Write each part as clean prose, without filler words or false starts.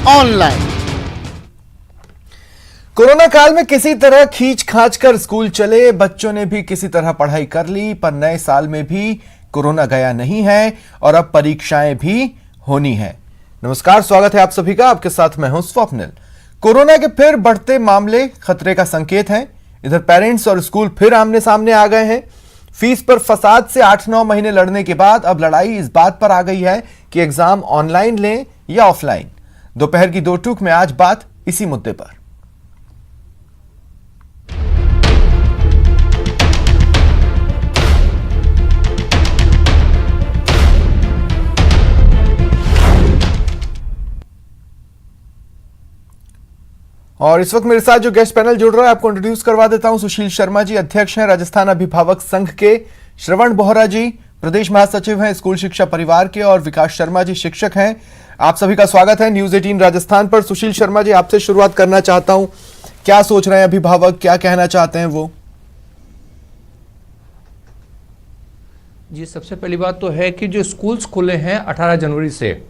Online. Corona काल में किसी तरह खींच खांच कर स्कूल चले, बच्चों ने भी किसी तरह पढ़ाई कर ली, पर नए साल में भी कोरोना गया नहीं है और अब परीक्षाएं भी होनी है। नमस्कार, स्वागत है आप सभी का। आपके साथ मैं हूं स्वप्निल। कोरोना के फिर बढ़ते मामले खतरे का संकेत हैं। इधर पेरेंट्स और स्कूल फिर आमने सामने आ गए हैं। फीस पर फसाद से 8-9 महीने लड़ने के बाद अब लड़ाई इस बात पर आ गई है कि एग्जाम ऑनलाइन लें या ऑफलाइन। दोपहर की दो टूक में आज बात इसी मुद्दे पर। और इस वक्त मेरे साथ जो गेस्ट पैनल जुड़ रहा है आपको इंट्रोड्यूस करवा देता हूं। सुशील शर्मा जी अध्यक्ष हैं राजस्थान अभिभावक संघ के, श्रवण बोहरा जी प्रदेश महासचिव हैं स्कूल शिक्षा परिवार के, और विकास शर्मा जी शिक्षक हैं। आप सभी का स्वागत है न्यूज 18 राजस्थान पर। सुशील शर्मा जी, आपसे शुरुआत करना चाहता हूं, क्या सोच रहे हैं अभिभावक, क्या कहना चाहते हैं वो? जी, सबसे पहली बात तो है कि जो स्कूल्स खुले हैं 18 जनवरी से,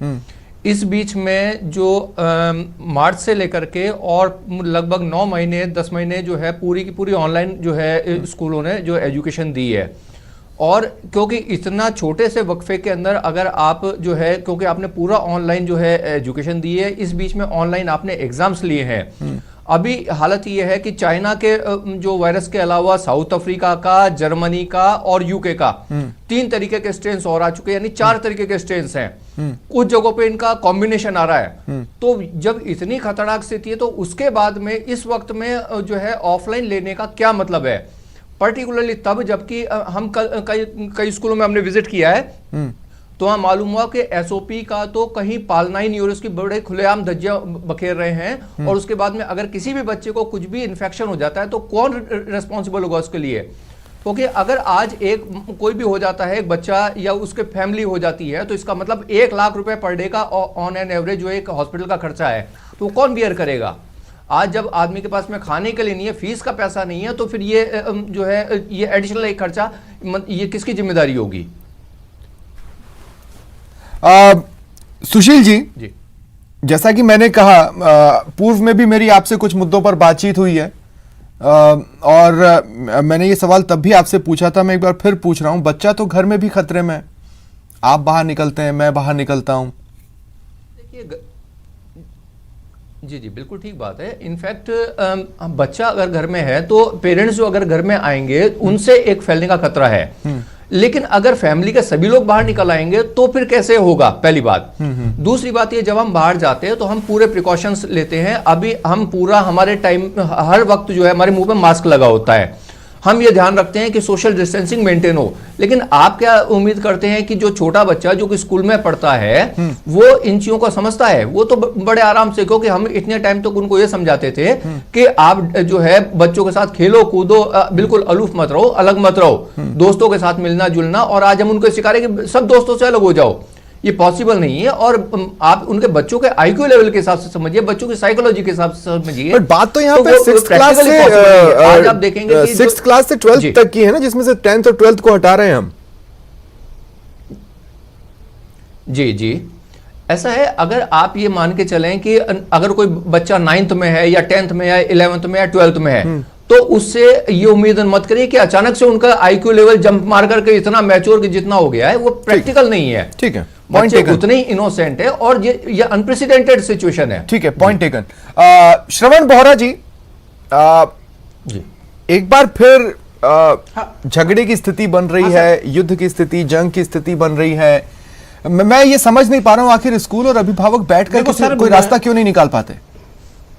इस बीच में जो मार्च से लेकर के और लगभग 9 महीने 10 महीने जो है पूरी की पूरी ऑनलाइन जो है स्कूलों ने जो एजुकेशन दी है। और क्योंकि इतना छोटे से वक्फे के अंदर अगर आप जो है, क्योंकि आपने पूरा ऑनलाइन जो है एजुकेशन दी है, इस बीच में ऑनलाइन आपने एग्जाम्स लिए हैं। अभी हालत ये है कि चाइना के जो वायरस के अलावा साउथ अफ्रीका का, जर्मनी का और यूके का 3 तरीके के स्ट्रेन्स और आ चुके हैं, यानी 4 तरीके के स्ट्रेन्स हैं। कुछ जगहों पे इनका कॉम्बिनेशन आ रहा है। तो जब इतनी खतरनाक स्थिति है तो उसके बाद में इस वक्त में जो है ऑफलाइन लेने का क्या मतलब है, पर्टिकुलरली तब जबकि हम कई स्कूलों में हमने विजिट किया है तो वहां मालूम हुआ कि एसओपी का तो कहीं पालना ही नहीं और उसकी बड़े खुलेआम धज्जियां बखेर रहे हैं। और उसके बाद में अगर किसी भी बच्चे को कुछ भी इन्फेक्शन हो जाता है तो कौन रिस्पॉन्सिबल होगा उसके लिए? क्योंकि अगर आज कोई भी हो जाता है, एक बच्चा या उसके फैमिली हो जाती है, तो इसका मतलब 1 लाख रुपए पर डे का ऑन एन एवरेज जो एक हॉस्पिटल का खर्चा है, तो कौन बियर करेगा? आज जब आदमी के पास में खाने के लिए नहीं है, फीस का पैसा नहीं है, तो फिर ये जो है ये एडिशनल एक खर्चा, ये किसकी जिम्मेदारी होगी? सुशील जी, जैसा कि मैंने कहा पूर्व में भी मेरी आपसे कुछ मुद्दों पर बातचीत हुई है और मैंने ये सवाल तब भी आपसे पूछा था, मैं एक बार फिर पूछ रहा हूं। बच्चा तो घर में भी खतरे में, आप बाहर निकलते हैं, मैं बाहर निकलता हूं। देखिए, जी बिल्कुल ठीक बात है। इनफैक्ट बच्चा अगर घर में है तो पेरेंट्स जो अगर घर में आएंगे उनसे एक फैलने का खतरा है। लेकिन अगर फैमिली के सभी लोग बाहर निकल आएंगे तो फिर कैसे होगा, पहली बात। दूसरी बात ये, जब हम बाहर जाते हैं तो हम पूरे प्रिकॉशंस लेते हैं। अभी हम पूरा हमारे टाइम हर वक्त जो है हमारे मुंह पे मास्क लगा होता है, हम ये ध्यान रखते हैं कि सोशल डिस्टेंसिंग मेंटेन हो। लेकिन आप क्या उम्मीद करते हैं कि जो छोटा बच्चा जो कि स्कूल में पढ़ता है वो इन चीजों को समझता है? वो तो बड़े आराम से, क्योंकि हम इतने टाइम तक उनको ये समझाते थे कि आप जो है बच्चों के साथ खेलो कूदो, बिल्कुल अलूफ मत रहो, अलग मत रहो, दोस्तों के साथ मिलना जुलना। और आज हम उनको सिखा रहे कि सब दोस्तों से अलग हो जाओ, ये पॉसिबल नहीं है। और आप उनके बच्चों के आईक्यू लेवल के हिसाब से समझिए, बच्चों की साइकोलॉजी के हिसाब से समझिए। बात तो यहाँ पे 6th क्लास से आज आप देखेंगे 6th क्लास से 12th तक की है ना, जिसमें से 10th और 12th को हटा रहे हैं हम। जी ऐसा है। अगर आप ये मान के चलें कि अगर कोई बच्चा 9th में है या 10th में या 11th में या 12th में है, तो उससे ये उम्मीद मत करिए कि अचानक से उनका आईक्यू लेवल जंप मार करके इतना मैच्योर जितना हो गया है, वो प्रैक्टिकल नहीं है। ठीक है, बच्चे उतने ही इनोसेंट है और ये अनप्रेसिडेंटेड सिचुएशन है। ठीक है, पॉइंट टेकन। श्रवण बोहरा जी, एक बार फिर झगड़े की स्थिति बन रही है, युद्ध की स्थिति, जंग की स्थिति बन रही है। मैं ये समझ नहीं पा रहा हूं आखिर स्कूल और अभिभावक बैठकर कोई रास्ता क्यों नहीं निकाल पाते?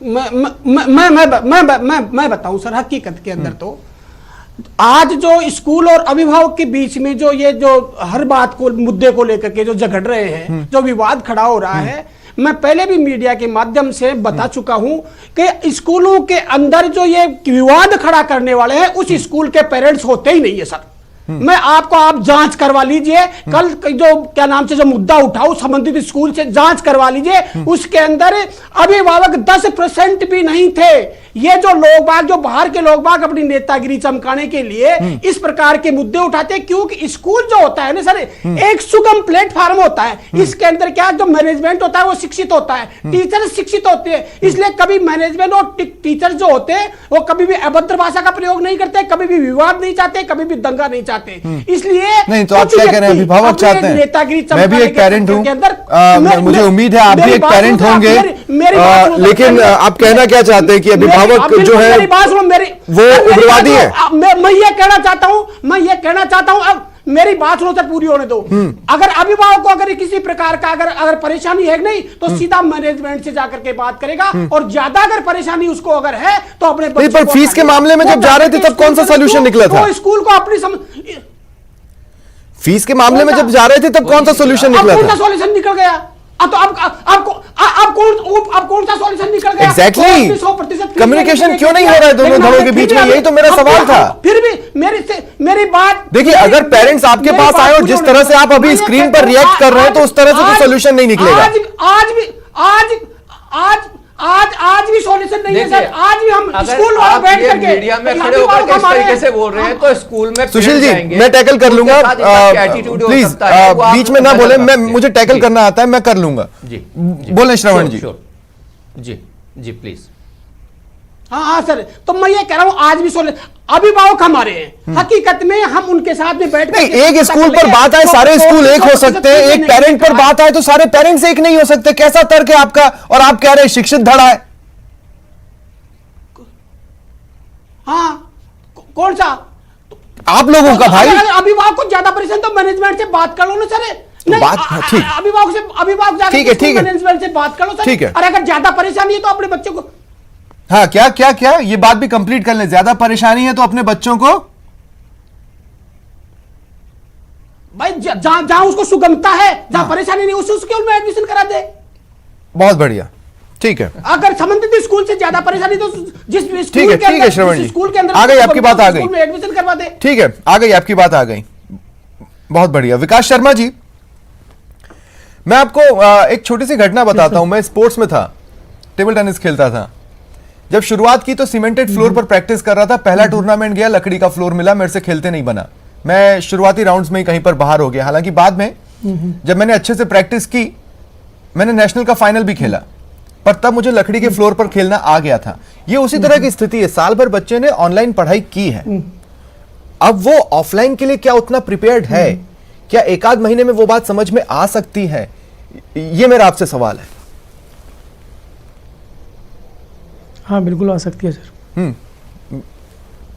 मैं बताऊं सर, हकीकत के अंदर तो आज जो स्कूल और अभिभावक के बीच में जो ये जो हर बात को मुद्दे को लेकर के जो झगड़ रहे हैं, जो विवाद खड़ा हो रहा है, मैं पहले भी मीडिया के माध्यम से बता चुका हूं कि स्कूलों के अंदर जो ये विवाद खड़ा करने वाले हैं उस स्कूल के पेरेंट्स होते ही नहीं है सर। मैं आपको, आप जांच करवा लीजिए, कल जो क्या नाम से जो मुद्दा उठाओ संबंधित स्कूल से जांच करवा लीजिए, उसके अंदर अभिभावक 10% भी नहीं थे। ये जो लोग बाग, जो बाहर के लोग बाग अपनी नेतागिरी चमकाने के लिए इस प्रकार के मुद्दे उठाते हैं, क्योंकि स्कूल जो होता है ना सर, एक सुगम प्लेटफॉर्म होता है। इसके अंदर क्या जो मैनेजमेंट होता है वो शिक्षित होता है, टीचर शिक्षित होते हैं, इसलिए कभी मैनेजमेंट और टीचर जो होते हैं वो कभी भी अभद्र भाषा का प्रयोग नहीं करते, कभी भी विवाद नहीं चाहते, कभी भी दंगा नहीं चाहते। इसलिए नहीं तो आप क्या कह रहे हैं, अभिभावक चाहते हैं? नेतागिरी मैं भी एक पेरेंट हूं, मुझे उम्मीद है आप भी एक पेरेंट होंगे, लेकिन आप कहना क्या चाहते हैं कि अभिभावक जो है मेरी बात सुनो, वो उग्रवादी है? मैं ये कहना चाहता हूं, अब मेरी बात सुनो सर, पूरी होने दो। अगर अभिभावक को अगर किसी प्रकार का अगर परेशानी है नहीं, तो सीधा मैनेजमेंट से जाकर के बात करेगा, और ज्यादा अगर परेशानी उसको अगर है तो अपने बच्चे पर फीस के मामले में जब जा रहे थे तब कौन सा सोल्यूशन निकला था? स्कूल को अपनी फीस के मामले में जब जा रहे थे तब कौन सा सोल्यूशन निकला था? कौन सा सोल्यूशन निकल गया? तो अब कौन सा सॉल्यूशन निकल गया? एग्जैक्टली 100% कम्युनिकेशन क्यों नहीं हो रहा है दोनों धड़ों के बीच में? यही तो मेरा सवाल था। फिर भी मेरी बात देखिए, अगर पेरेंट्स आपके पास आए और जिस तरह से आप अभी स्क्रीन पर रिएक्ट कर रहे हैं, तो उस तरह से तो सोल्यूशन नहीं निकलेगा। आज भी सॉल्यूशन नहीं है सर। आज भी हम अगर स्कूल आप बैठ ये करके मीडिया में खड़े होकर के इस तरीके से बोल रहे हैं तो स्कूल में सुशील जी, मैं टैकल कर लूंगा, प्लीज बीच में ना बोले, मैं मुझे टैकल करना आता है, मैं कर लूंगा। जी, बोले श्रवण जी। जी प्लीज। हाँ सर, तो मैं ये कह रहा हूँ आज भी अभिभावक हमारे हैं, हकीकत में हम उनके साथ में बैठ नहीं, एक स्कूल पर बात आए सारे स्कूल एक हो सकते हैं, एक पेरेंट पर बात आए तो सारे पेरेंट्स एक नहीं हो सकते। कैसा तर्क है आपका? और आप कह रहे हैं शिक्षित धड़ा है। हाँ, कौन सा? आप लोगों का भाई। अभिभावक को ज्यादा परेशान तो मैनेजमेंट से बात कर लो ना सर। ठीक, अभिभावक ठीक है, मैनेजमेंट से बात कर लो सर। ठीक है। और अगर ज्यादा परेशानी है तो अपने बच्चों को, हाँ, क्या ये बात भी कंप्लीट कर लें। ज्यादा परेशानी है तो अपने बच्चों को, भाई जहां उसको सुगमता है, जहां परेशानी नहीं, उस स्कूल में एडमिशन करा दे। बहुत बढ़िया, ठीक है। अगर संबंधित स्कूल से ज्यादा परेशानी तो जिस ठीक है श्रवण जी, स्कूल के अंदर आ गई आपकी बात, आ गई, एडमिशन करवा दे। ठीक है, आ गई आपकी बात, आ गई। बहुत बढ़िया। विकास शर्मा जी, मैं आपको एक छोटी सी घटना बताता हूं। मैं स्पोर्ट्स में था, टेबल टेनिस खेलता था। जब शुरुआत की तो सीमेंटेड फ्लोर पर प्रैक्टिस कर रहा था। पहला टूर्नामेंट गया, लकड़ी का फ्लोर मिला, मेरे से खेलते नहीं बना। मैं शुरुआती राउंड्स में ही कहीं पर बाहर हो गया। हालांकि बाद में जब मैंने अच्छे से प्रैक्टिस की, मैंने नेशनल का फाइनल भी खेला, पर तब मुझे लकड़ी के फ्लोर पर खेलना आ गया था। ये उसी तरह की स्थिति है। साल भर बच्चे ने ऑनलाइन पढ़ाई की है, अब वो ऑफलाइन के लिए क्या उतना प्रिपेयर्ड है? क्या एक आध महीने में वो बात समझ में आ सकती है? ये मेरा आपसे सवाल है। हाँ बिल्कुल आ सकती है सर।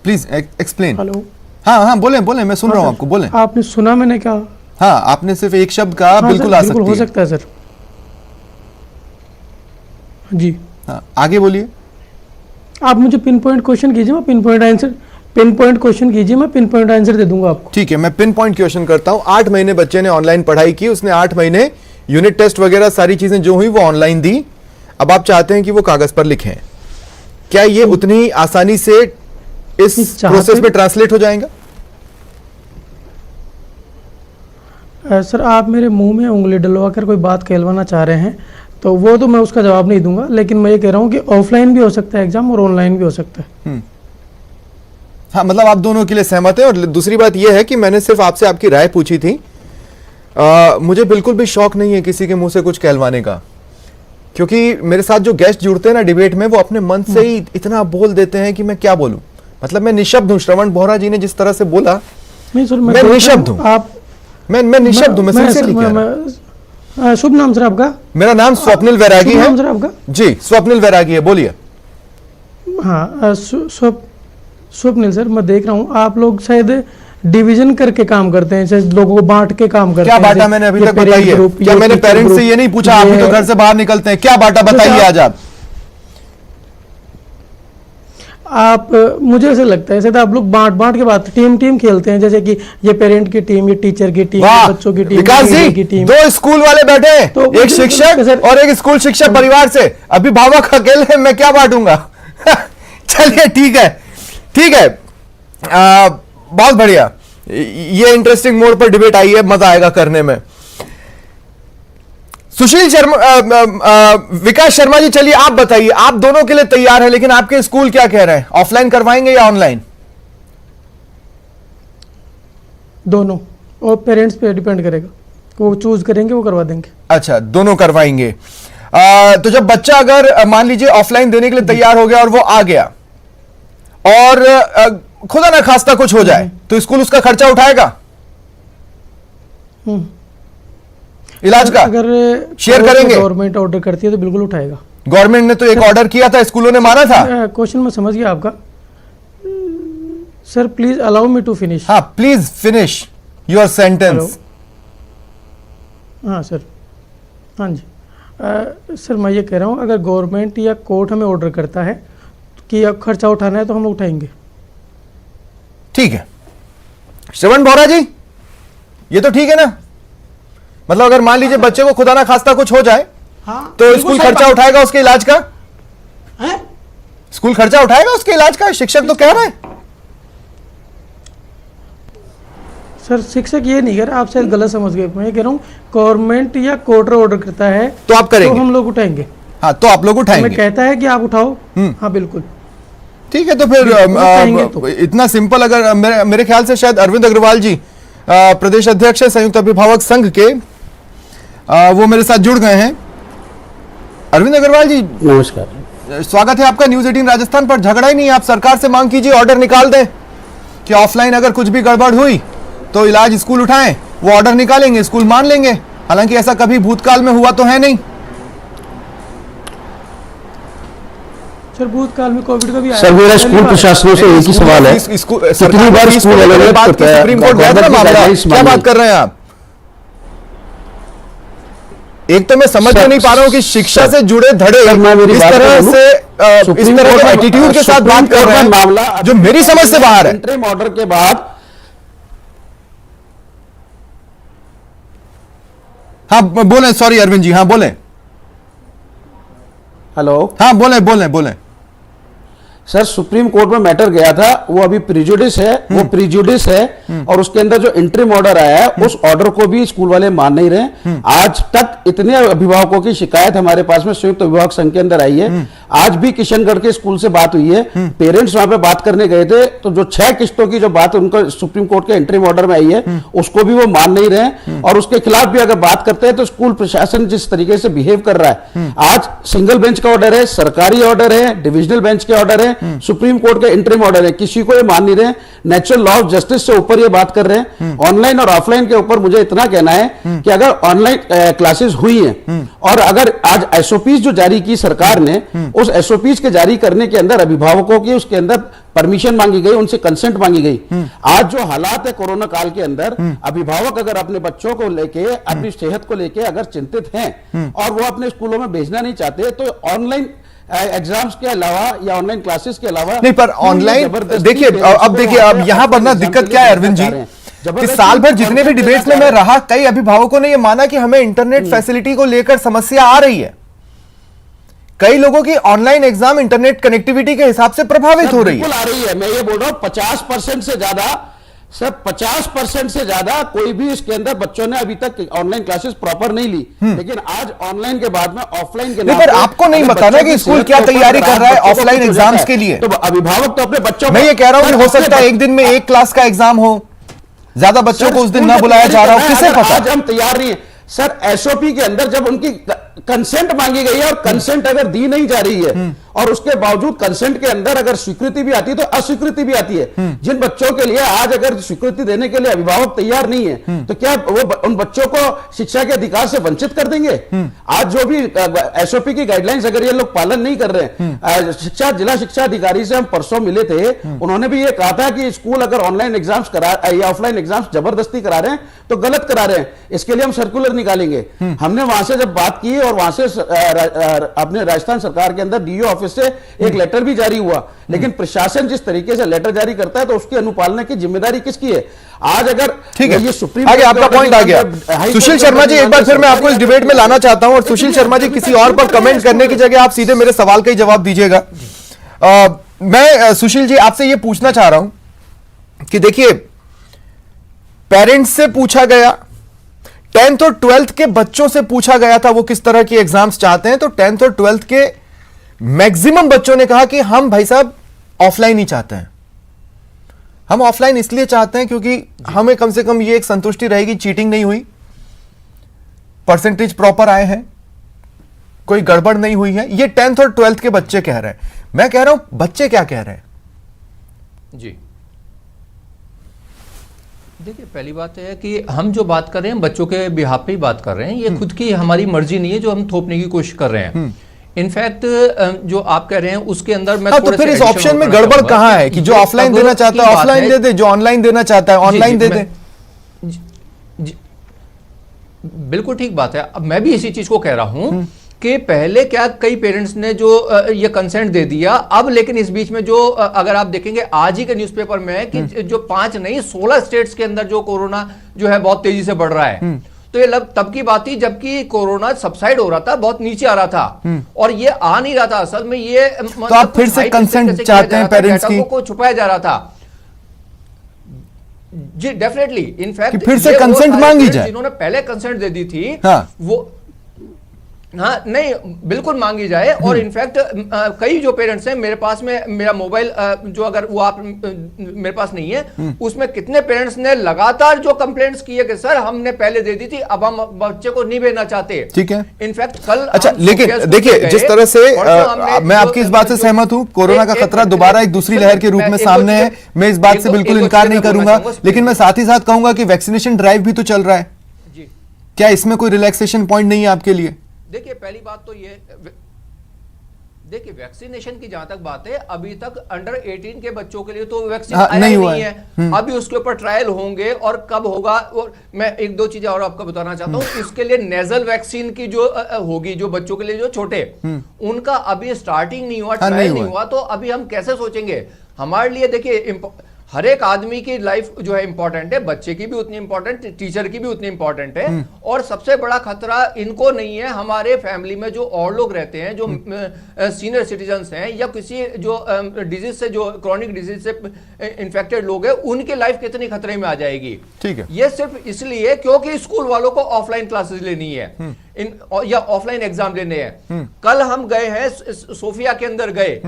Please explain. हेलो। हाँ बोले, मैं सुन रहा हूँ आपको, बोले। आपने सुना मैंने क्या? हाँ, आपने सिर्फ एक शब्द कहा, बिल्कुल आ सकती है। हो सकता है सर। जी हाँ, आगे बोलिए। आप मुझे पिन पॉइंट क्वेश्चन कीजिए, मैं पिन पॉइंट क्वेश्चन कीजिए, मैं पिन पॉइंट आंसर दे दूंगा आपको। ठीक है, मैं पिन पॉइंट क्वेश्चन करता हूँ। 8 महीने बच्चे ने ऑनलाइन पढ़ाई की, उसने 8 महीने यूनिट टेस्ट वगैरह सारी चीजें जो हुई वो ऑनलाइन दी। अब आप चाहते हैं कि वो कागज पर लिखें, क्या ये उतनी आसानी से इस प्रोसेस में ट्रांसलेट हो जाएगा? सर, आप मेरे मुंह में उंगली डलवा कर कोई बात कहलवाना चाह रहे हैं तो वो तो मैं उसका जवाब नहीं दूंगा, लेकिन मैं ये कह रहा हूँ कि ऑफलाइन भी हो सकता है एग्जाम और ऑनलाइन भी हो सकता है। हाँ, मतलब आप दोनों के लिए सहमत हैं। और दूसरी बात यह है कि मैंने सिर्फ आपसे आपकी राय पूछी थी। मुझे बिल्कुल भी शौक नहीं है किसी के मुंह से कुछ कहलवाने का, क्योंकि मेरे साथ जो गेस्ट जुड़ते हैं ना डिबेट में, वो अपने मन से ही इतना बोल देते हैं कि मैं क्या बोलूं। मतलब मैं निशब्द हूं। श्रवण बोहरा जी ने जिस तरह से बोला, नहीं सर, मैं निशब्द हूं। आप मैं निशब्द हूं। मैं सिंसियरली कह रहा हूं। शुभ नाम सर आपका? मेरा नाम स्वप्निल वैरागी है। सर आपका? जी, स्वप्निल वैरागी है, बोलिए। हाँ, स्वप्निल सर, मैं देख रहा हूँ आप लोग शायद डिवीजन करके काम करते हैं, जैसे लोगों को बांट के काम करते हैं। क्या बांटा मैंने अभी तक बताइए? क्या मैंने पेरेंट्स से ये नहीं पूछा? आप भी तो घर से बाहर निकलते हैं, क्या बांटा बताइए आज आप मुझे ऐसा लगता है शायद आप लोग बांट के बात टीम खेलते हैं, जैसे कि ये पेरेंट की टीम, ये टीचर की टीम, बच्चों की टीम, विकास जी की टीम। 2 स्कूल वाले बैठे हैं, तो एक शिक्षक और एक स्कूल शिक्षक परिवार से। अभिभावक अकेले मैं क्या बांटूंगा? चलिए ठीक है। बहुत बढ़िया। ये इंटरेस्टिंग मोड पर डिबेट आई है, मजा आएगा करने में। सुशील शर्मा, विकास शर्मा जी, चलिए आप बताइए, आप दोनों के लिए तैयार हैं, लेकिन आपके स्कूल क्या कह रहे हैं, ऑफलाइन करवाएंगे या ऑनलाइन? दोनों, और पेरेंट्स पे डिपेंड करेगा, वो चूज करेंगे वो करवा देंगे। अच्छा, दोनों करवाएंगे। तो जब बच्चा अगर मान लीजिए ऑफलाइन देने के लिए तैयार हो गया और वो आ गया और खुदा ना खास्ता कुछ हो जाए, तो स्कूल उसका खर्चा उठाएगा, इलाज का अगर शेयर करेंगे? गवर्नमेंट ऑर्डर करती है तो बिल्कुल उठाएगा। गवर्नमेंट ने तो एक ऑर्डर किया था, स्कूलों ने माना था। क्वेश्चन मैं समझ गया आपका sir, please allow me to finish. हाँ, प्लीज फिनिश योर सेंटेंस। हाँ सर, हाँ जी सर, मैं ये कह रहा हूँ अगर गवर्नमेंट या कोर्ट हमें ऑर्डर करता है कि अब खर्चा उठाना है तो हम लोग उठाएंगे। ठीक है श्रवण बोरा जी, ये तो ठीक है ना? मतलब अगर मान लीजिए बच्चे को खुदा ना खास्ता कुछ हो जाए, हाँ, तो बिल्कुल स्कूल सही खर्चा बात उठाएगा उसके इलाज का? है। स्कूल खर्चा उठाएगा उसके इलाज का, शिक्षक तो कह रहे हैं। सर शिक्षक ये नहीं कह रहा, आप शायद गलत समझ गए। मैं ये कह रहा हूँ गवर्नमेंट या कोर्ट ऑर्डर करता है तो आप करेंगे? तो हम लोग उठाएंगे। हाँ, तो आप लोग मैं उठाएंगे। कहता है कि आप उठाओ, हाँ बिल्कुल। ठीक है, तो फिर उठाएंगे तो। इतना सिंपल। अगर मेरे ख्याल से शायद अरविंद अग्रवाल जी प्रदेश अध्यक्ष है संयुक्त अभिभावक संघ के, वो मेरे साथ जुड़ गए हैं। अरविंद अग्रवाल जी नमस्कार, स्वागत है आपका न्यूज 18 राजस्थान पर। झगड़ा ही नहीं, आप सरकार से मांग कीजिए ऑर्डर निकाल दें कि ऑफलाइन अगर कुछ भी गड़बड़ हुई तो इलाज स्कूल उठाएं, वो ऑर्डर निकालेंगे, स्कूल मान लेंगे। हालांकि ऐसा कभी भूतकाल में हुआ तो है नहीं। सर भूतकाल में कोविड का भी आया। सर मेरा स्कूल प्रशासनों से एक ही सवाल है, कितनी बार स्कूल अलग करता है, सुप्रीम कोर्ट गया था मामला, क्या बात कर रहे हैं आप? एक तो मैं समझ में नहीं पा रहा हूं कि शिक्षा से जुड़े धड़े इस तरह के एटीट्यूड के साथ बात कर रहे हैं मामला जो मेरी समझ से बाहर है। इंटरिम ऑर्डर के बाद हाँ बोलें, सॉरी अरविंद जी, हाँ बोलें। हेलो, हाँ बोलें। सर सुप्रीम कोर्ट में मैटर गया था, वो अभी प्रिजुडिस है, वो प्रिजुडिस है, और उसके अंदर जो इंटरिम ऑर्डर आया है उस ऑर्डर को भी स्कूल वाले मान नहीं रहे। आज तक इतने अभिभावकों की शिकायत हमारे पास में संयुक्त अभिभावक संघ के अंदर आई है। आज भी किशनगढ़ के स्कूल से बात हुई है, पेरेंट्स वहां पे बात करने गए थे, तो जो 6 किस्तों की जो बात उनको सुप्रीम कोर्ट के इंटरिम ऑर्डर में आई है उसको भी वो मान नहीं रहे, और उसके खिलाफ भी अगर बात करते हैं तो स्कूल प्रशासन जिस तरीके से बिहेव कर रहा है, आज सिंगल बेंच का ऑर्डर है, सरकारी ऑर्डर है, डिविजनल बेंच के ऑर्डर है, सुप्रीम कोर्ट का इंटरिम ऑर्डर है, किसी को ये मान नहीं रहे, नेचुरल लॉ ऑफ जस्टिस से ऊपर ये बात कर रहे हैं। ऑनलाइन और ऑफलाइन के ऊपर मुझे इतना कहना है कि अगर ऑनलाइन क्लासेस हुई हैं और अगर आज एसओपीज जो जारी की सरकार ने, उस एसओपीज के जारी करने के अंदर अभिभावकों की उसके अंदर परमिशन मांगी गई, उनसे कंसेंट मांगी गई। आज जो हालात है कोरोना काल के अंदर, अभिभावक अगर अपने बच्चों को लेके, अपनी सेहत को लेके अगर चिंतित हैं और वो अपने स्कूलों में भेजना नहीं चाहते, तो ऑनलाइन एग्जाम्स के अलावा या ऑनलाइन क्लासेस के अलावा नहीं, पर ऑनलाइन देखिए, अब देखिए, अब यहाँ पर ना दिक्कत क्या है अरविंद जी, कि साल भर जितने भी डिबेट्स में मैं रहा, कई अभिभावकों ने यह माना कि हमें इंटरनेट फैसिलिटी को लेकर समस्या आ रही है। कई लोगों की ऑनलाइन एग्जाम इंटरनेट कनेक्टिविटी के हिसाब से प्रभावित हो रही है। आ रही है, मैं ये बोल रहा हूं 50% से ज्यादा, सर 50% से ज्यादा कोई भी इसके अंदर बच्चों ने अभी तक ऑनलाइन क्लासेस प्रॉपर नहीं ली, लेकिन आज ऑनलाइन के बाद में ऑफलाइन के नहीं, पर आपको नहीं बताना कि स्कूल क्या तैयारी कर रहा है ऑफलाइन एग्जाम्स के लिए। तो अभिभावक तो अपने बच्चों, मैं ये कह रहा हूं कि हो सकता है एक दिन में एक क्लास का एग्जाम हो, ज्यादा बच्चों को उस दिन ना बुलाया जा रहा हो, किसे पता। आज हम तैयार नहीं है सर, एसओपी के अंदर जब उनकी कंसेंट मांगी गई है और कंसेंट अगर दी नहीं जा रही है और उसके बावजूद कंसेंट के अंदर अगर स्वीकृति भी आती है तो अस्वीकृति भी आती है। जिन बच्चों के लिए आज अगर स्वीकृति देने के लिए अभिभावक तैयार नहीं है तो क्या वो उन बच्चों को शिक्षा के अधिकार से वंचित कर देंगे? आज जो भी एसओपी की गाइडलाइंस अगर ये लोग पालन नहीं कर रहे, जिला शिक्षा अधिकारी से हम परसों मिले थे, उन्होंने भी ये कहा था कि स्कूल अगर ऑनलाइन एग्जाम्स करा या ऑफलाइन एग्जाम्स जबरदस्ती करा रहे हैं तो गलत करा रहे हैं, इसके लिए हम सर्कुलर निकालेंगे। हमने वहां से जब बात की और वहां से अपने राजस्थान सरकार के अंदर डीओ ऑफिस से एक लेटर भी जारी हुआ, लेकिन प्रशासन जिस तरीके से लेटर जारी करता है तो उसकी अनुपालना की जिम्मेदारी किसकी है? आज अगर ठीक है, ये सुप्रीम आगे आपका पॉइंट आ गया। सुशील शर्मा जी, एक बार फिर मैं आपको इस डिबेट में लाना चाहता हूं, और सुशील शर्मा जी किसी और पर कमेंट करने की जगह आप सीधे मेरे सवाल का ही जवाब दीजिएगा। मैं सुशील जी आपसे यह पूछना चाह रहा हूं कि देखिए, पेरेंट्स से पूछा गया, 10th और 12th के बच्चों से पूछा गया था वो किस तरह की एग्जाम्स चाहते हैं, तो 10th और 12th के मैक्सिमम बच्चों ने कहा कि हम भाई साहब ऑफलाइन ही चाहते हैं। हम ऑफलाइन इसलिए चाहते हैं क्योंकि हमें कम से कम ये एक संतुष्टि रहेगी, चीटिंग नहीं हुई, परसेंटेज प्रॉपर आए हैं, कोई गड़बड़ नहीं हुई है। ये 10th और 12th के बच्चे कह रहे हैं। मैं कह रहा हूं बच्चे क्या कह रहे हैं? जी देखिए, पहली बात है कि हम जो बात कर रहे हैं बच्चों के बिहाफ पे ही बात कर रहे हैं। ये खुद की हमारी मर्जी नहीं है जो हम थोपने की कोशिश कर रहे हैं। इनफैक्ट जो आप कह रहे हैं उसके अंदर मैं तो फिर इस ऑप्शन में गड़बड़ कहां है कि जो ऑफलाइन देना चाहता है ऑफलाइन दे दे, जो ऑनलाइन देना चाहता है ऑनलाइन दे दे। बिल्कुल ठीक बात है। अब मैं भी इसी चीज को कह रहा हूं कि पहले क्या कई पेरेंट्स ने जो ये कंसेंट दे दिया, अब लेकिन इस बीच में जो अगर आप देखेंगे आज ही के न्यूज़पेपर में कि जो 5 नहीं 16 स्टेट्स के अंदर जो कोरोना जो है बहुत तेजी से बढ़ रहा है। तो ये तब की बात थी जबकि कोरोना सबसाइड हो रहा था, बहुत नीचे आ रहा था और ये आ नहीं रहा था। असल में ये तो आप फिर से कंसेंट चाहते हैं पेरेंट्स की, को छुपाया जा रहा था। जी डेफिनेटली, इनफैक्ट फिर से कंसेंट मांगी जाए। जिन्होंने पहले कंसेंट दे दी थी वो नहीं बिल्कुल मांगी जाए। और इनफैक्ट कई जो पेरेंट्स हैं मेरे पास में, मेरा मोबाइल जो अगर वो आप मेरे पास नहीं है, उसमें कितने पेरेंट्स ने लगातार जो कंप्लेंट्स की है कि सर हमने पहले दे दी थी, अब हम बच्चे को नहीं भेजना चाहते। ठीक है, इनफैक्ट कल अच्छा, लेकिन देखिए जिस तरह से मैं आपकी इस बात से सहमत हूं, कोरोना का खतरा दोबारा एक दूसरी लहर के रूप में सामने है, मैं इस बात से बिल्कुल इनकार नहीं करूंगा। लेकिन मैं साथ ही साथ कहूंगा कि वैक्सीनेशन ड्राइव भी तो चल रहा है, क्या इसमें कोई रिलैक्सेशन पॉइंट नहीं है आपके लिए? देखिए पहली बात तो ये, देखिए वैक्सीनेशन की जहां तक बात है, अभी तक अंडर 18 के बच्चों के लिए तो वैक्सीन आया नहीं है। अभी उसके ऊपर ट्रायल होंगे और कब होगा। और मैं 1-2 चीजें और आपको बताना चाहता हूं। इसके लिए नेजल वैक्सीन की जो होगी, जो बच्चों के लिए जो छोटे, उनका अभी स्टार्टिंग नहीं हुआ, ट्रायल नहीं हुआ। तो अभी हम कैसे सोचेंगे? हमारे लिए देखिए हर एक आदमी की लाइफ जो है इंपॉर्टेंट है, बच्चे की भी उतनी इंपॉर्टेंट, टीचर की भी उतनी इंपॉर्टेंट है। और सबसे बड़ा खतरा इनको नहीं है, हमारे फैमिली में जो और लोग रहते हैं, जो सीनियर सिटीजन्स हैं या किसी जो डिजीज से, जो क्रॉनिक डिजीज से इन्फेक्टेड लोग हैं, उनकी लाइफ कितनी खतरे में आ जाएगी। ठीक है, ये सिर्फ इसलिए क्योंकि स्कूल वालों को ऑफलाइन क्लासेस लेनी है या ऑफलाइन एग्जाम लेने हैं। कल हम गए हैं सोफिया के अंदर गए,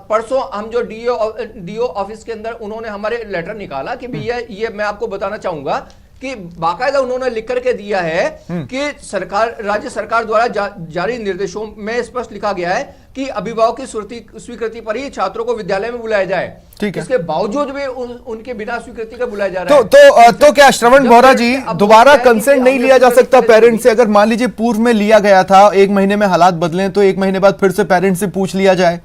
परसों हम जो डीओ ऑफिस के अंदर उन्होंने हमारे लेटर निकाला कि भैया ये मैं आपको बताना चाहूंगा कि बाकायदा उन्होंने लिख करके दिया है कि सरकार, राज्य सरकार द्वारा जारी निर्देशों में स्पष्ट लिखा गया है कि अभिभावक की स्वीकृति पर ही छात्रों को विद्यालय में बुलाया जाए। ठीक है, इसके बावजूद भी उनके बिना स्वीकृति का बुलाया जा रहा है। तो क्या श्रवण बोहरा जी, दोबारा कंसेंट नहीं लिया जा सकता पेरेंट्स से? अगर मान लीजिए पूर्व में लिया गया था, 1 महीने में हालात बदले तो 1 महीने बाद फिर से पेरेंट्स से पूछ लिया जाए?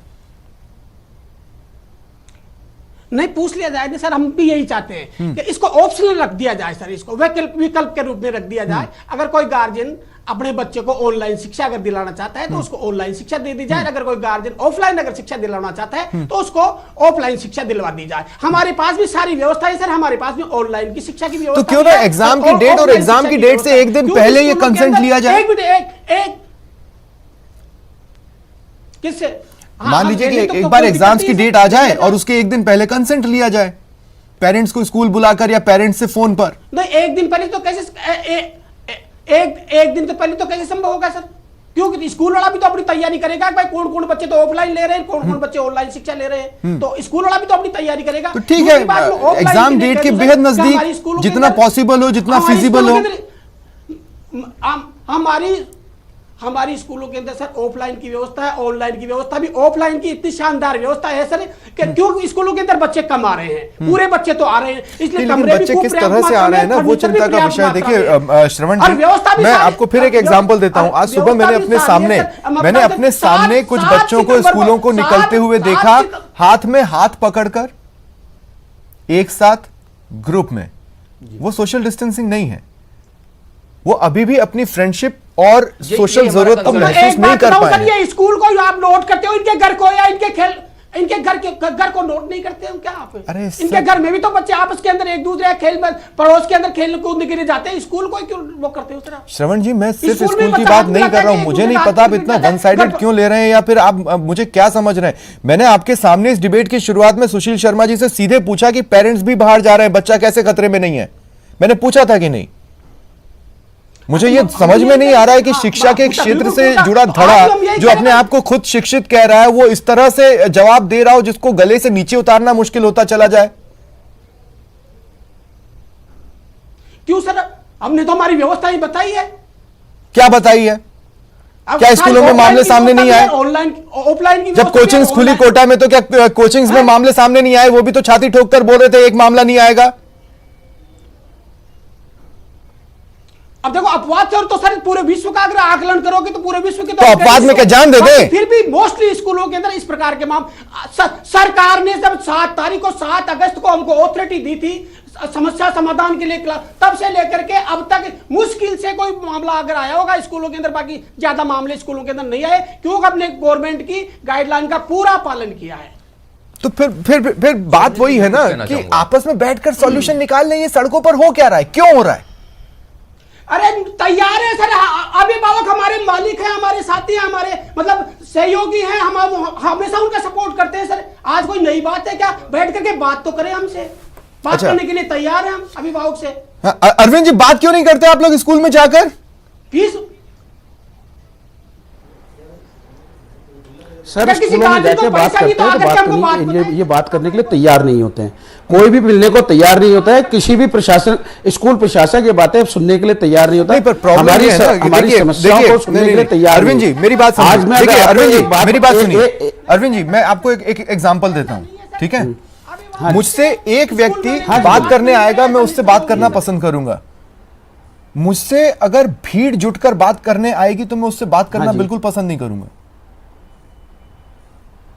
नहीं पूछ लिया जाए नहीं सर, हम भी यही चाहते हैं कि इसको ऑप्शनल रख दिया जाए सर, इसको विकल्प के रूप में रख दिया जाए। अगर कोई गार्जियन अपने बच्चे को ऑनलाइन शिक्षा अगर दिलाना चाहता है तो उसको ऑनलाइन शिक्षा दे दी जाए। अगर कोई गार्जियन ऑफलाइन अगर शिक्षा दिलाना चाहता है तो उसको ऑफलाइन शिक्षा दिलवा दी जाए। हमारे पास भी सारी व्यवस्था है सर, हमारे पास भी ऑनलाइन की शिक्षा की व्यवस्था। तो क्यों ना एग्जाम की डेट और एग्जाम की डेट से 1 दिन पहले ये कंसेंट लिया जाए? किससे? मान लीजिए कि एक बार एग्जाम्स की डेट आ जाए और उसके 1 दिन पहले कंसेंट लिया जाए, पेरेंट्स को स्कूल बुलाकर या पेरेंट्स से फोन पर। नहीं, 1 दिन पहले तो कैसे एक दिन तो पहले तो कैसे संभव होगा सर? क्योंकि स्कूल वाला भी तो अपनी तैयारी करेगा। भाई कौन कौन बच्चे तो ऑफलाइन ले रहे हैं, कौन कौन बच्चे ऑनलाइन शिक्षा ले रहे हैं, तो स्कूल वाला भी तो अपनी तैयारी करेगा। तो ठीक है, एग्जाम डेट के बेहद नजदीक, जितना पॉसिबल हो, जितना फिजिबल हो। हमारी स्कूलों के अंदर सर ऑफलाइन की व्यवस्था है, ऑनलाइन की व्यवस्था भी। ऑफलाइन की इतनी शानदार व्यवस्था है सर कि क्यों स्कूलों के अंदर बच्चे कम आ रहे हैं, पूरे बच्चे तो आ रहे हैं, इसलिए कमरे बच्चे किस तरह से आ रहे हैं ना, वो चिंता का विषय। देखिए श्रवण जी, मैं आपको फिर एक एग्जांपल देता हूं। आज सुबह मैंने अपने सामने कुछ बच्चों को स्कूलों को निकलते हुए देखा, हाथ में हाथ पकड़कर एक साथ ग्रुप में। वो सोशल डिस्टेंसिंग नहीं है, वो अभी भी अपनी फ्रेंडशिप और सोशल जरूरत को महसूस नहीं कर पाए। ये स्कूल को आप नोट करते हो, इनके घर को या इनके घर को नोट नहीं करते हो क्या आप? अरे इनके घर में भी तो बच्चे आपस के अंदर एक दूसरे खेल में, पड़ोस के अंदर खेलने कूदने के लिए जाते हैं, स्कूल को क्यों वो करते हो सर? श्रवण जी, मैं सिर्फ स्कूल की बात नहीं कर रहा हूं, मुझे नहीं पता आप इतना वन साइडेड क्यों ले रहे हैं या फिर आप मुझे क्या समझ रहे हैं। मैंने आपके सामने इस डिबेट की शुरुआत में सुशील शर्मा जी से सीधे पूछा कि पेरेंट्स भी बाहर जा रहे हैं, बच्चा कैसे खतरे में नहीं है। मैंने पूछा था कि नहीं? मुझे ये समझ में नहीं आ रहा है कि शिक्षा के क्षेत्र से जुड़ा धड़ा जो अपने आप को खुद शिक्षित कह रहा है वो इस तरह से जवाब दे रहा हो जिसको गले से नीचे उतारना मुश्किल होता चला जाए। क्यों सर? हमने तो हमारी व्यवस्था ही बताई है। क्या बताई है? क्या स्कूलों में मामले सामने नहीं आए? ऑनलाइन ऑफलाइन की जब कोचिंग्स खुली कोटा में तो क्या कोचिंग्स में मामले सामने नहीं आए? वो भी तो छाती ठोक कर बोल रहे थे एक मामला नहीं आएगा। अब देखो अपवाद से तो सर पूरे विश्व का अगर आकलन करोगे तो पूरे विश्व के तो अपवाद में क्या जान दे दे? फिर भी मोस्टली स्कूलों के अंदर इस प्रकार के सरकार ने जब 7 अगस्त को हमको ऑथोरिटी दी थी समस्या समाधान के लिए, तब से लेकर के अब तक मुश्किल से कोई मामला अगर आया होगा स्कूलों के अंदर, बाकी ज्यादा मामले स्कूलों के अंदर नहीं आए क्योंकि अपने गवर्नमेंट की गाइडलाइन का पूरा पालन किया है। तो फिर बात वही है ना कि आपस में बैठकर सॉल्यूशन निकाल लें। ये सड़कों पर हो क्या रहा है, क्यों हो रहा है? अरे तैयार है सर, अभिभावक हमारे मालिक हैं, हमारे साथी हैं, हमारे मतलब सहयोगी हैं, हम हमेशा उनका सपोर्ट करते हैं सर। आज कोई नई बात है क्या? बैठ करके बात तो करें हमसे, बात करने के लिए तैयार हैं हम अभिभावक से। अरविंद जी बात क्यों नहीं करते आप लोग स्कूल में जाकर? फीस सर स्कूलों में जाके बात करते हैं तो ये बात करने के लिए तैयार नहीं होते हैं। कोई भी मिलने को तैयार नहीं होता है। किसी भी प्रशासन, स्कूल प्रशासन की बातें सुनने के लिए तैयार नहीं होता है। हमारी समस्याओं को सुनने के लिए तैयार। अरविंद जी मेरी बात सुनिए। अरविंद जी मेरी बात सुनिए। अरविंद जी मैं आपको एक एग्जाम्पल देता हूँ, ठीक है? मुझसे एक व्यक्ति बात करने आएगा, मैं उससे बात करना पसंद करूंगा। मुझसे अगर भीड़ जुटकर बात करने आएगी तो मैं उससे बात करना बिल्कुल पसंद नहीं करूंगा।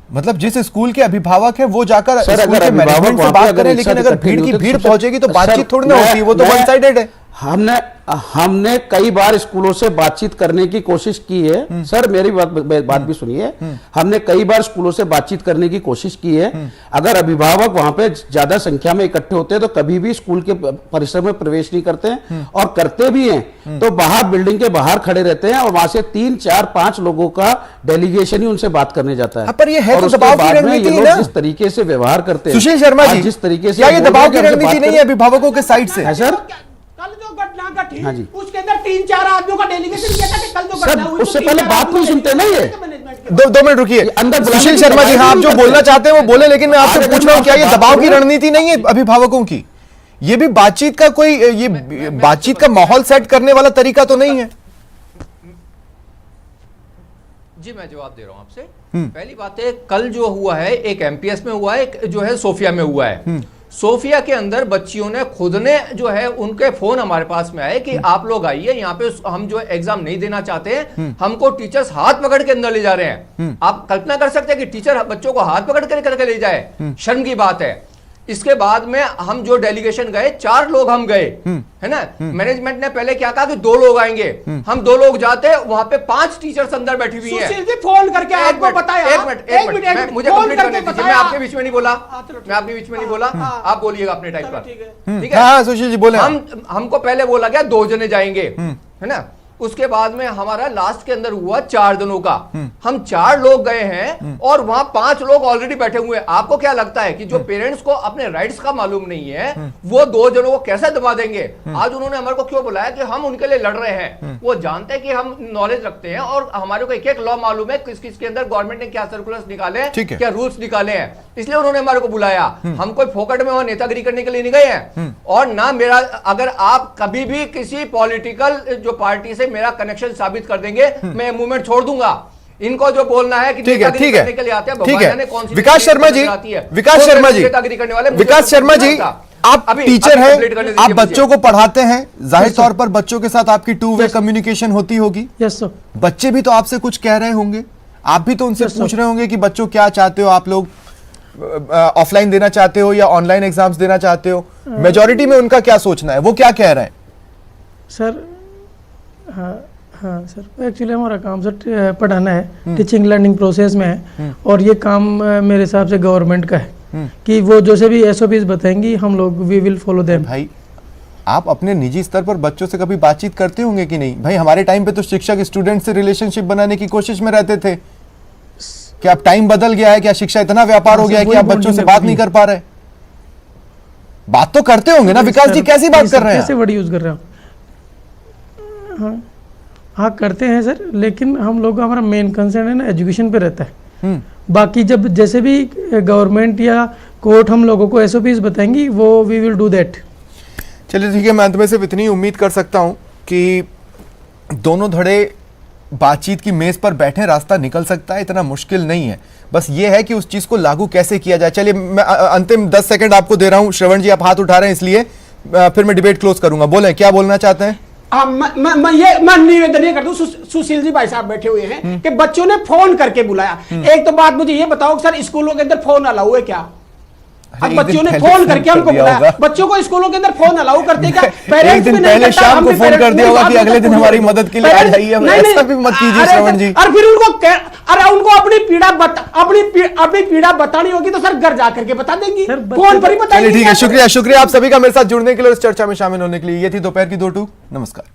मतलब जिस स्कूल के अभिभावक है वो जाकर स्कूल के मैनेजमेंट से बात करें, लेकिन अगर भीड़ की भीड़ पहुंचेगी तो बातचीत थोड़ी ना होती है, वो तो वन साइडेड है। हमने कई बार स्कूलों से बातचीत करने की कोशिश की है। सर मेरी बात भी सुनिए। हमने कई बार स्कूलों से बातचीत करने की कोशिश की है। अगर अभिभावक वहां पे ज्यादा संख्या में इकट्ठे होते हैं तो कभी भी स्कूल के परिसर में प्रवेश नहीं करते हैं, और करते भी हैं तो बाहर बिल्डिंग के बाहर खड़े रहते हैं और वहां से 3, 4, 5 लोगों का डेलीगेशन ही उनसे बात करने जाता है। पर ये है तो दबाव की रणनीति ना? जिस तरीके से व्यवहार करते हैं सुशील शर्मा जी, जिस तरीके से, क्या ये दबाव की रणनीति नहीं है अभिभावकों के साइड से? है सर। कल जो घटना घटी हाँ जी, उसके अंदर 3-4 आदमियों का डेलीगेशन किया था कि कल जो घटना हुई उससे पहले बात नहीं सुनते ना। ये 2 मिनट रुकिए। सुशील शर्मा जी, हाँ आप जो बोलना चाहते हैं वो बोले, लेकिन मैं आपसे पूछ रहा हूँ क्या ये दबाव की रणनीति नहीं है अभिभावकों की? ये भी बातचीत का कोई, ये बातचीत का माहौल सेट करने वाला तरीका तो नहीं है? जी मैं जवाब दे रहा हूं आपसे। पहली बात है, कल जो हुआ है एक एमपीएस में हुआ है, एक जो है सोफिया में हुआ है। सोफिया के अंदर बच्चियों ने खुद ने जो है उनके फोन हमारे पास में आए कि आप लोग आइए यहाँ पे, हम जो एग्जाम नहीं देना चाहते हैं, हमको टीचर्स हाथ पकड़ के अंदर ले जा रहे हैं। आप कल्पना कर सकते हैं कि टीचर बच्चों को हाथ पकड़ करके ले जाए? शर्म की बात है। इसके बाद में हम जो डेलीगेशन गए, 4 लोग हम गए, है ना? मैनेजमेंट ने पहले क्या कहा कि 2 लोग आएंगे। हम 2 लोग जाते, वहां पे 5 टीचर्स अंदर बैठी हुई है। फोन करके आपको बताया। एक मिनट मुझे कंप्लीट करने दीजिए। मैं आपके बीच में नहीं बोला, मैं आपके बीच में नहीं बोला, आप बोलिएगा अपने टाइम पर, ठीक है? हाँ सुशील जी बोले। हमको पहले बोला गया 2 जने जाएंगे, है ना? उसके बाद में हमारा लास्ट के अंदर हुआ 4 दिनों का। हम 4 लोग गए हैं और वहां 5 लोग ऑलरेडी बैठे हुए हैं। आपको क्या लगता है कि जो पेरेंट्स को अपने राइट्स का मालूम नहीं है वो 2 जनों को कैसे दबा देंगे? आज उन्होंने हमारे को क्यों बुलाया कि हम उनके लिए लड़ रहे हैं? वो जानते हैं कि हम नॉलेज रखते हैं और हमारे को एक लॉ मालूम है किस किस के अंदर गवर्नमेंट ने क्या सर्कुलर्स निकाले, क्या रूल्स निकाले हैं, इसलिए उन्होंने हमारे को बुलाया। हम कोई फोकट में वहां नेतागिरी करने के लिए नहीं गए हैं। और ना मेरा, अगर आप कभी भी किसी पॉलिटिकल जो पार्टी से मेरा कनेक्शन साबित कर देंगे, मैं मूवमेंट छोड़ दूंगा। इनको जो बोलना है कि ठीक है करने के लिए आते हैं, ठीक है। कौन सी विकास शर्मा जी, विकास शर्मा जी, विकास शर्मा जी, आप टीचर हैं, आप बच्चों को पढ़ाते हैं, जाहिर तौर पर बच्चों के साथ आपकी 2 वे कम्युनिकेशन होती होगी। Yes sir. बच्चे भी तो आपसे कुछ कह रहे होंगे, आप भी तो उनसे पूछ रहे होंगे कि बच्चों क्या चाहते हो, आप लोग ऑफलाइन देना चाहते हो या ऑनलाइन एग्जाम्स देना चाहते हो? मेजॉरिटी में उनका क्या सोचना है, वो क्या कह रहे हैं? सर हाँ सर, एक्चुअली हमारा काम सर पढ़ाना है, टीचिंग लर्निंग प्रोसेस में है, और ये काम मेरे हिसाब से गवर्नमेंट का है कि वो जैसे भी SOPs बताएंगी हम लोग वी विल फॉलो देम। भाई आप अपने निजी स्तर पर बच्चों से कभी बातचीत करते होंगे कि नहीं? भाई हमारे टाइम पे तो शिक्षक स्टूडेंट से रिलेशनशिप बनाने की कोशिश में रहते थे। क्या अब टाइम बदल गया है? क्या शिक्षा इतना व्यापार हो गया है कि आप बच्चों से बात नहीं कर पा रहे? बात तो करते होंगे ना विकास जी, कैसी बात कर रहे हैं कैसे वर्ड यूज कर रहे हो? हाँ हाँ करते हैं सर, लेकिन हम लोग का हमारा मेन कंसर्न है ना एजुकेशन पे रहता है। बाकी जब जैसे भी गवर्नमेंट या कोर्ट हम लोगों को एसओपीज बताएंगी वो वी विल डू दैट। चलिए ठीक है, मैं अंत में सिर्फ इतनी उम्मीद कर सकता हूं कि दोनों धड़े बातचीत की मेज पर बैठे, रास्ता निकल सकता है, इतना मुश्किल नहीं है। बस ये है कि उस चीज को लागू कैसे किया जाए। चलिए मैं अंतिम 10 सेकंड आपको दे रहा हूं। श्रवण जी आप हाथ उठा रहे हैं इसलिए फिर मैं डिबेट क्लोज करूंगा, बोलें क्या बोलना चाहते हैं? मैं निवेदन ये करता हूँ, सुशील जी भाई साहब बैठे हुए हैं कि बच्चों ने फोन करके बुलाया। एक तो बात मुझे ये बताओ सर, स्कूलों के अंदर फोन अलाउ है क्या? अब बच्चों ने फोन करके हमको बुलाया, बच्चों को स्कूलों के अंदर फोन अलाउ करते क्या? एक दिन पहले शाम को फोन कर दिया होगा कि अगले दिन हमारी मदद के लिए आ जाइए। ऐसा भी मत कीजिए श्रवण जी। और फिर उनको अपनी पीड़ा बतानी होगी तो सर घर जाकर के बता देंगी, फोन पर ही बताएंगे। ठीक है, शुक्रिया आप सभी का मेरे साथ जुड़ने के लिए, इस चर्चा में शामिल होने के लिए। ये थी दोपहर की 2 टू। नमस्कार।